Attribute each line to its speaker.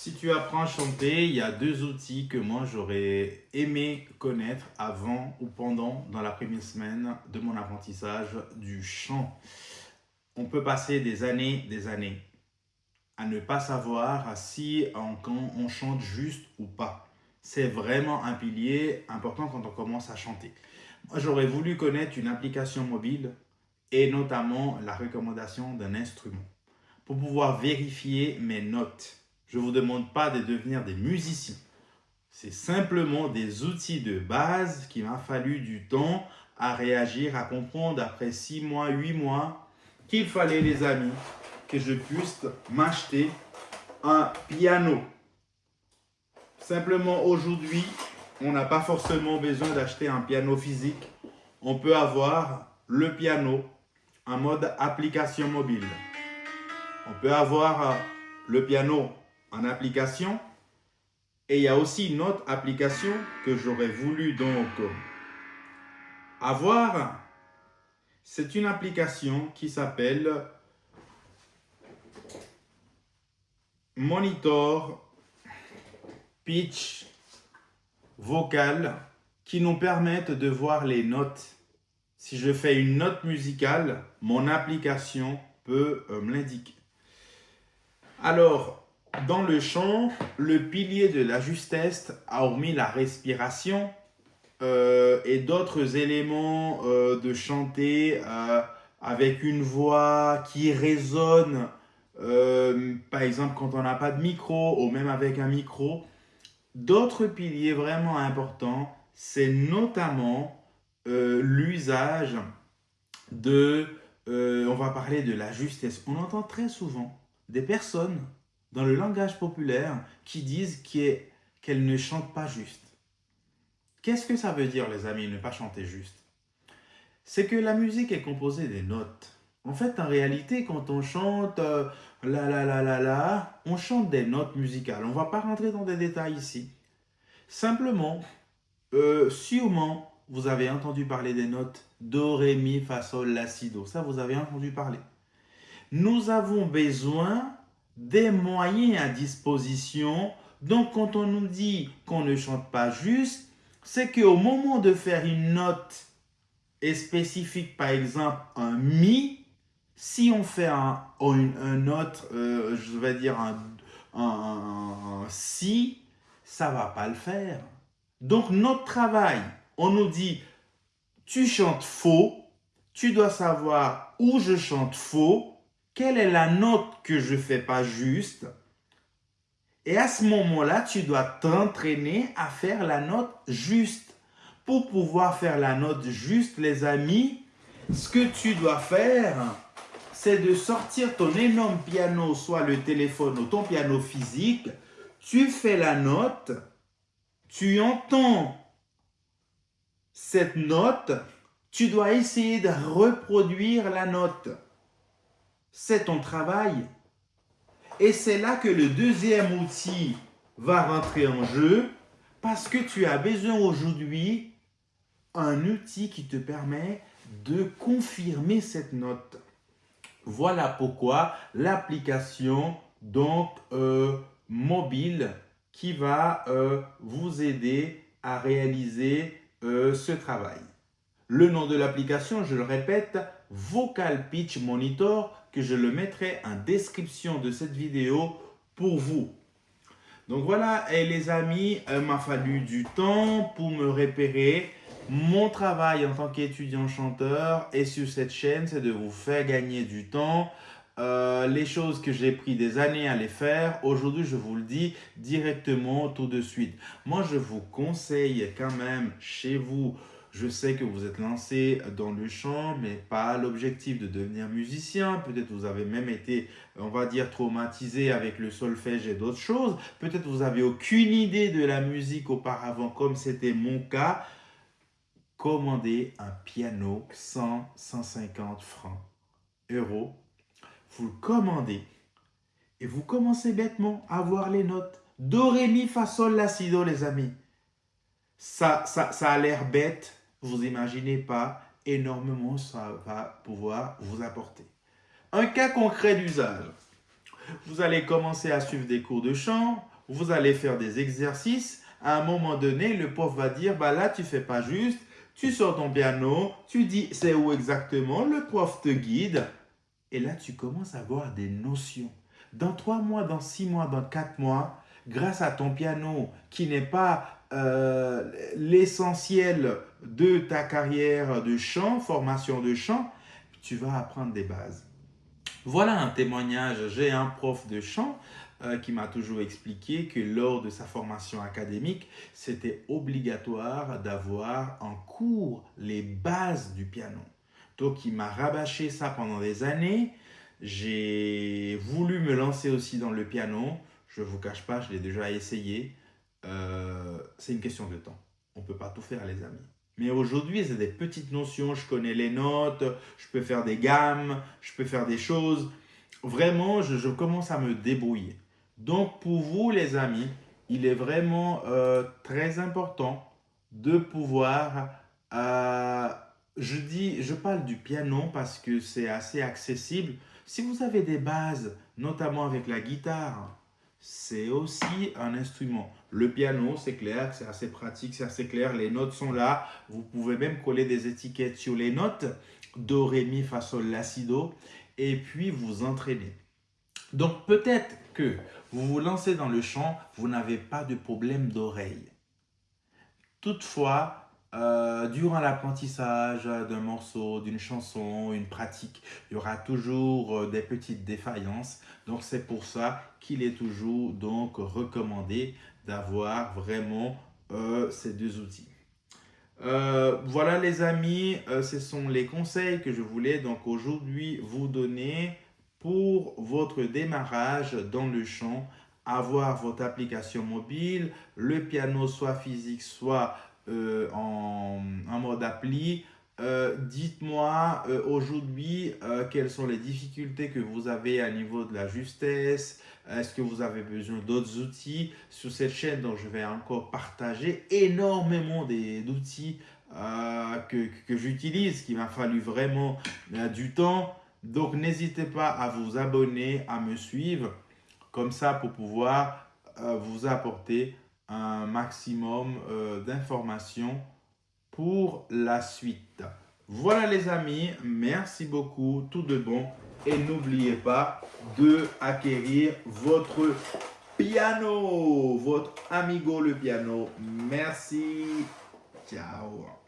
Speaker 1: Si tu apprends à chanter, il y a deux outils que moi j'aurais aimé connaître avant ou pendant dans la première semaine de mon apprentissage du chant. On peut passer des années à ne pas savoir si quand on chante juste ou pas. C'est vraiment un pilier important quand on commence à chanter. Moi j'aurais voulu connaître une application mobile et notamment la recommandation d'un instrument pour pouvoir vérifier mes notes. Je ne vous demande pas de devenir des musiciens. C'est simplement des outils de base qui m'a fallu du temps à réagir, à comprendre après 6 mois, 8 mois qu'il fallait, les amis, que je puisse m'acheter un piano. Simplement aujourd'hui, on n'a pas forcément besoin d'acheter un piano physique. On peut avoir le piano en mode application mobile. On peut avoir le piano en application et il y a aussi une autre application que j'aurais voulu donc avoir. C'est une application qui s'appelle Monitor Pitch Vocal qui nous permettent de voir les notes. Si je fais une note musicale, mon application peut me l'indiquer. Alors, dans le chant, le pilier de la justesse, hormis la respiration et d'autres éléments de chanter avec une voix qui résonne, par exemple quand on n'a pas de micro ou même avec un micro, d'autres piliers vraiment importants, c'est notamment l'usage de, on va parler de la justesse. On entend très souvent des personnes dans le langage populaire qui disent qu'elles ne chantent pas juste. Qu'est-ce que ça veut dire, les amis, ne pas chanter juste? C'est que la musique est composée des notes. En fait, en réalité, quand on chante on chante des notes musicales. On ne va pas rentrer dans des détails ici. Simplement, sûrement, vous avez entendu parler des notes Do, Ré, Mi, Fa, Sol, La, Si, Do. Ça, vous avez entendu parler. Nous avons besoin des moyens à disposition. Donc, quand on nous dit qu'on ne chante pas juste, c'est qu'au moment de faire une note spécifique, par exemple un Mi, si on fait un autre, je vais dire un Si, ça ne va pas le faire. Donc, notre travail, on nous dit, tu chantes faux, tu dois savoir où je chante faux, quelle est la note que je ne fais pas juste. Et à ce moment-là, tu dois t'entraîner à faire la note juste. Pour pouvoir faire la note juste, les amis, ce que tu dois faire, c'est de sortir ton énorme piano, soit le téléphone ou ton piano physique. Tu fais la note, tu entends cette note, tu dois essayer de reproduire la note. C'est ton travail. Et c'est là que le deuxième outil va rentrer en jeu parce que tu as besoin aujourd'hui d'un outil qui te permet de confirmer cette note. Voilà pourquoi l'application mobile qui va vous aider à réaliser ce travail. Le nom de l'application, je le répète, Vocal Pitch Monitor, que je le mettrai en description de cette vidéo pour vous. Donc voilà, et les amis, il m'a fallu du temps pour me repérer. Mon travail en tant qu'étudiant chanteur et sur cette chaîne, c'est de vous faire gagner du temps. Les choses que j'ai pris des années à les faire, aujourd'hui je vous le dis directement tout de suite. Moi je vous conseille quand même chez vous, je sais que vous êtes lancé dans le chant, mais pas l'objectif de devenir musicien. Peut-être vous avez même été, on va dire, traumatisé avec le solfège et d'autres choses. Peut-être vous n'avez aucune idée de la musique auparavant, comme c'était mon cas. Commandez un piano 100-150 francs euros. Vous le commandez et vous commencez bêtement à voir les notes. Do, ré, mi, fa, sol, la, si, do, les amis. Ça a l'air bête, vous imaginez pas énormément ça va pouvoir vous apporter. Un cas concret d'usage. Vous allez commencer à suivre des cours de chant, vous allez faire des exercices. À un moment donné, le prof va dire, bah là, tu fais pas juste. Tu sors ton piano, tu dis c'est où exactement, le prof te guide. Et là, tu commences à avoir des notions. Dans 3 mois, dans 6 mois, dans 4 mois, grâce à ton piano, qui n'est pas l'essentiel de ta carrière de chant, formation de chant, tu vas apprendre des bases. Voilà un témoignage. J'ai un prof de chant qui m'a toujours expliqué que lors de sa formation académique, c'était obligatoire d'avoir en cours les bases du piano. Donc, il m'a rabâché ça pendant des années. J'ai voulu me lancer aussi dans le piano. Je ne vous cache pas, je l'ai déjà essayé. C'est une question de temps. On ne peut pas tout faire, les amis. Mais aujourd'hui, c'est des petites notions. Je connais les notes, je peux faire des gammes, je peux faire des choses. Vraiment, je commence à me débrouiller. Donc, pour vous, les amis, il est vraiment très important de pouvoir. Je parle du piano parce que c'est assez accessible. Si vous avez des bases, notamment avec la guitare, c'est aussi un instrument. Le piano, c'est clair, c'est assez pratique, c'est assez clair. Les notes sont là. Vous pouvez même coller des étiquettes sur les notes. Do, ré, mi, fa, sol, la, si, do. Et puis vous entraînez. Donc peut-être que vous vous lancez dans le chant, vous n'avez pas de problème d'oreille. Toutefois, durant l'apprentissage d'un morceau, d'une chanson, une pratique, il y aura toujours des petites défaillances. Donc c'est pour ça qu'il est toujours donc recommandé d'avoir vraiment ces deux outils. Voilà les amis, ce sont les conseils que je voulais donc aujourd'hui vous donner pour votre démarrage dans le chant. Avoir votre application mobile, le piano soit physique soit en mode appli. Dites-moi aujourd'hui quelles sont les difficultés que vous avez à niveau de la justesse. Est-ce que vous avez besoin d'autres outils? Sur cette chaîne, donc, je vais encore partager énormément d'outils que j'utilise, qui m'a fallu vraiment du temps. Donc, n'hésitez pas à vous abonner, à me suivre, comme ça pour pouvoir vous apporter un maximum d'informations pour la suite. Voilà les amis, merci beaucoup, tout de bon. Et n'oubliez pas de acquérir votre piano, votre Amigo le piano. Merci, ciao.